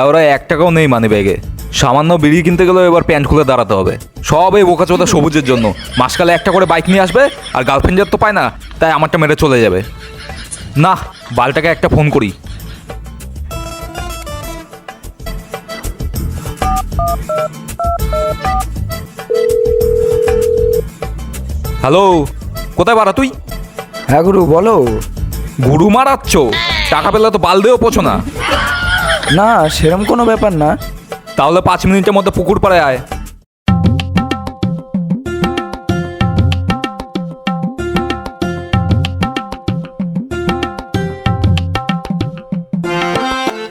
ওরা 1 টাকাও নেই মানি ব্যাগে। সামান্য বিড়ি কিনতে গেলেও এবার প্যান্ট খুলে দাঁড়াতে হবে। সব এই বোকাচোদা সবুজের জন্য। মাসকালে একটা করে বাইক নিয়ে আসবে, আর গার্লফ্রেন্ডের তো পায় না, তাই আমারটা মেরে চলে যাবে। না, বালটাকে একটা ফোন করি। হ্যালো, কোথায় বাড়া তুই? হ্যাঁ গুরু বলো। গুরু মারাচ্ছ? টাকা পেলে তো বাল দিয়েও পোছো না। না সেরম কোনো ব্যাপার না। তাহলে 5 মিনিটের মধ্যে পুকুর পাড়ে আয়।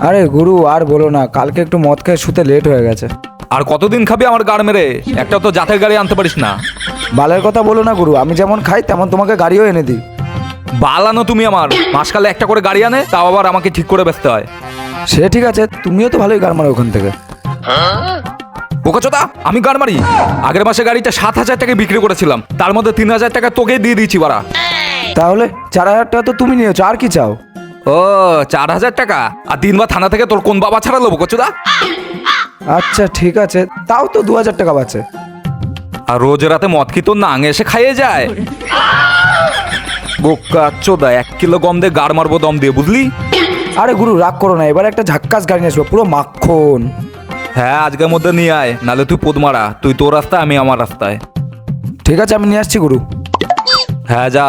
আরে গুরু আর বলো না, কালকে একটু মদ খেয়ে শুতে লেট হয়ে গেছে। আর কতদিন খাবি আমার গাড় মেরে? একটা তো জাতের গাড়ি আনতে পারিস না। বালের কথা বলো না গুরু, আমি যেমন খাই তেমন তোমাকে গাড়িও এনে দিই। বালানো তুমি আমার। মাসকালে একটা করে গাড়ি আনে, তাও আবার আমাকে ঠিক করে বেচতে হয়। সে ঠিক আছে, তুমিও তো ভালোই গাড় মারো ওখান থেকে। বোকাচোদা, আমি গাড় মারি? আগের মাসে গাড়িটা 7,000 টাকায় বিক্রি করেছিলাম, তার মধ্যে 3,000 টাকা তোকে দিয়ে দিয়েছি বাড়া। তাহলে 4,000 টাকা তো তুমি নিয়েছো, আর কি চাও? ও 4,000 টাকা? আর 3 বার থানা থেকে তোর কোন বাবা ছাড়ালো বোকাচোদা? আচ্ছা ঠিক আছে, তাও তো 2,000 টাকা বাঁচে। আর রোজ রাতে মদ কি তোর নাঙে এসে খাইয়ে যায়? বোকাচোদা, 1 কিলো গম দিয়ে গাড় মারবো দম দিয়ে, বুঝলি? আরে গুরু রাগ করো না, এবার একটা ঝাক্কাস গাড়ি নিয়ে আসবো, পুরো মাখন। হ্যাঁ, আজকের মধ্যে নিয়ে আয়, নাহলে তুই পোদ মারা। তুই তোর রাস্তায়, আমি আমার রাস্তায়। ঠিক আছে আমি নিয়ে আসছি গুরু। হ্যাঁ যা।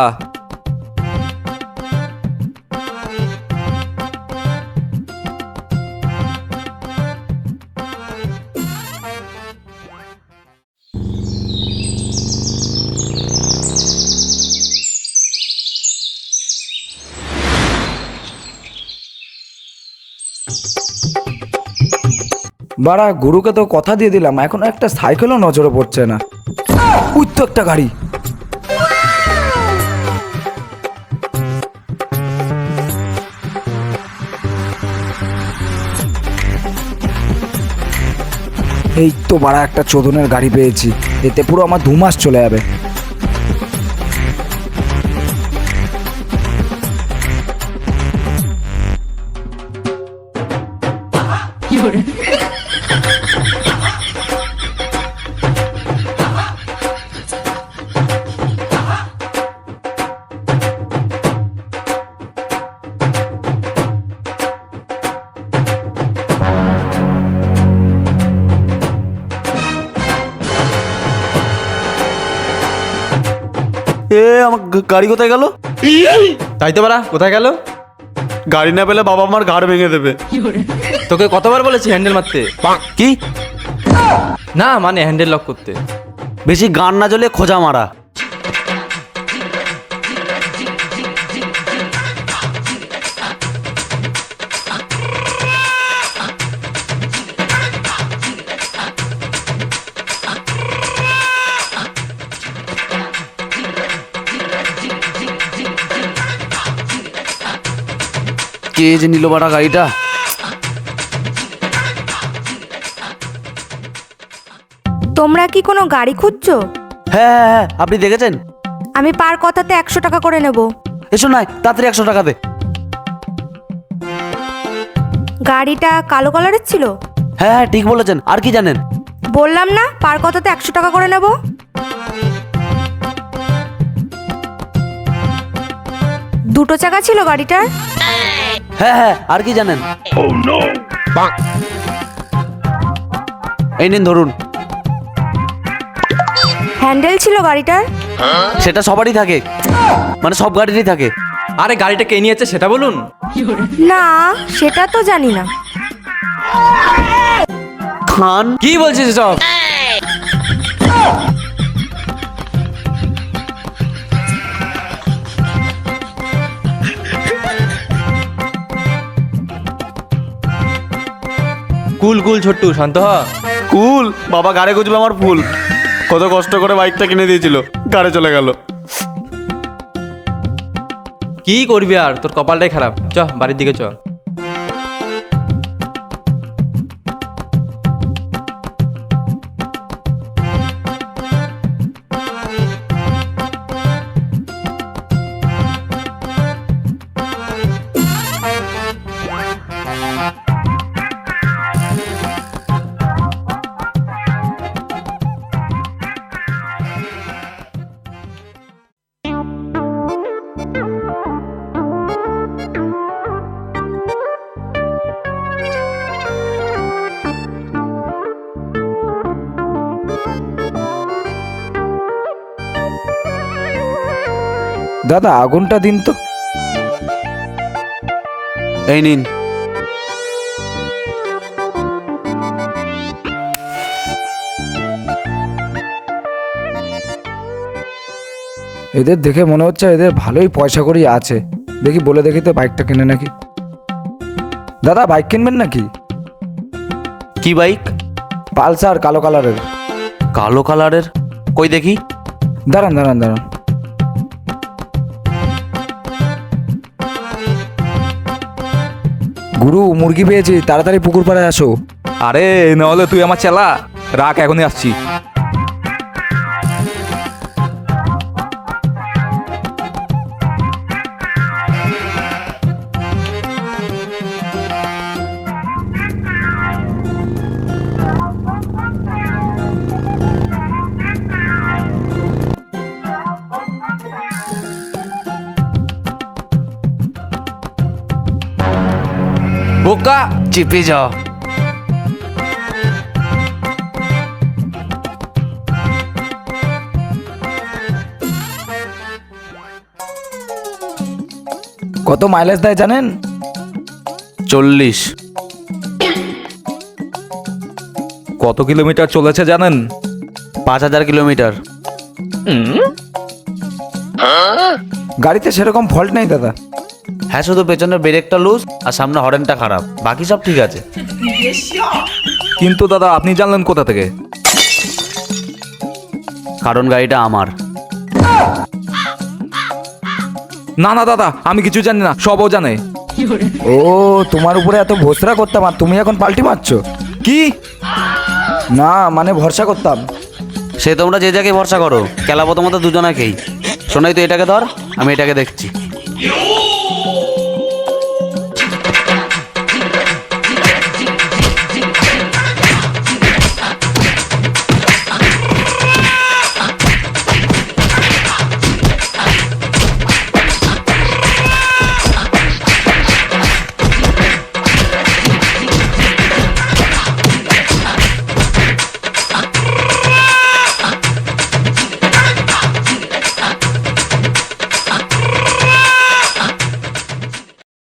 বাড়া গুরুকে তো কথা দিয়ে দিলাম, এখন একটা সাইকেলও নজরে পড়ছে না। ওই তো একটা গাড়ি। এই তো বাড়া একটা চোদনের গাড়ি পেয়েছি, এতে পুরো আমার 2 মাস চলে যাবে। আমার গাড়ি কোথায় গেল? তাই তো বাড়া, কোথায় গেল? গাড়ি না পেলে বাবা আমার ঘাড় ভেঙে দেবে। তোকে কতবার বলেছি হ্যান্ডেল মারতে? কি? না মানে হ্যান্ডেল লক করতে। বেশি গান না জ্বলে খোঁজা মারা। কে যে নিল বাড়া গাড়িটা? তোমরা কি কোনো গাড়ি খুঁজছো? হ্যাঁ হ্যাঁ হ্যাঁ, আপনি দেখেছেন? আমি পার কথাতে 100 টাকা করে নেব। এসো নাই, তাড়াতাড়ি 100 টাকা দে। গাড়িটা কালো কালারের ছিল? হ্যাঁ হ্যাঁ ঠিক বলেছেন, আর কি জানেন? বললাম না পার কথাতে 100 টাকা করে নেব। দুটো চাকা ছিল গাড়িটার? হ্যাঁ হ্যাঁ, আর কি জানেন? এই নিন ধরুন। হ্যান্ডেল ছিল গাড়িটার? সেটা সবারই থাকে, মানে সব গাড়িরই থাকে। আরে গাড়িটা কে নিয়েছে সেটা বলুন। না সেটা তো জানি না। খান কি বলছিস সব? কুল কুল ছোট্টু, শান্ত হ। কুল? বাবা গাড়ি গুজবে আমার ফুল। কত কষ্ট করে বাইকটা কিনে দিয়েছিল, গাড়ি চলে গেল। কি করবি আর, তোর কপালটাই খারাপ। চ বাড়ির দিকে চ। দাদা আগুনটা দিন তো। এই নিন। এদের দেখে মনে হচ্ছে এদের ভালোই পয়সা করি আছে। দেখি বলে দেখি তো বাইকটা কেনে নাকি। দাদা বাইক কিনবেন নাকি? কি বাইক? পালসার কালো কালারের। কালো কালারের? কই দেখি। দাঁড়ান দাঁড়ান দাঁড়ান। গুরু মুরগি পেয়েছি, তাড়াতাড়ি পুকুর পাড়ে আসো। আরে না হলে তুই আমার চেলা, রাখ এখনই আসছি। বোকা চেপে যা। কত মাইলেজ দেয় জানেন? 40। কত কিলোমিটার চলেছে জানেন? 5000 কিলোমিটার। গাড়িতে সেরকম ফল্ট নেই দাদা। হ্যাঁ, শুধু পেছনের ব্রেকটা লুজ আর সামনে হর্নটা খারাপ, বাকি সব ঠিক আছে। কিন্তু দাদা আপনি জানলেন কোথা থেকে? কারণ গাড়িটা আমার। না না দাদা, আমি কিছু জানি না, সবও জানে। ও তোমার উপরে এত ভরসা করতাম আর তুমি এখন পাল্টি মারছো? কি? না মানে ভরসা করতাম। সে তোমরা যে যাকে ভরসা করো, খেলাবো তোমাদের দুজনাকেই। শোনাই তো, এটাকে ধর, আমি এটাকে দেখছি।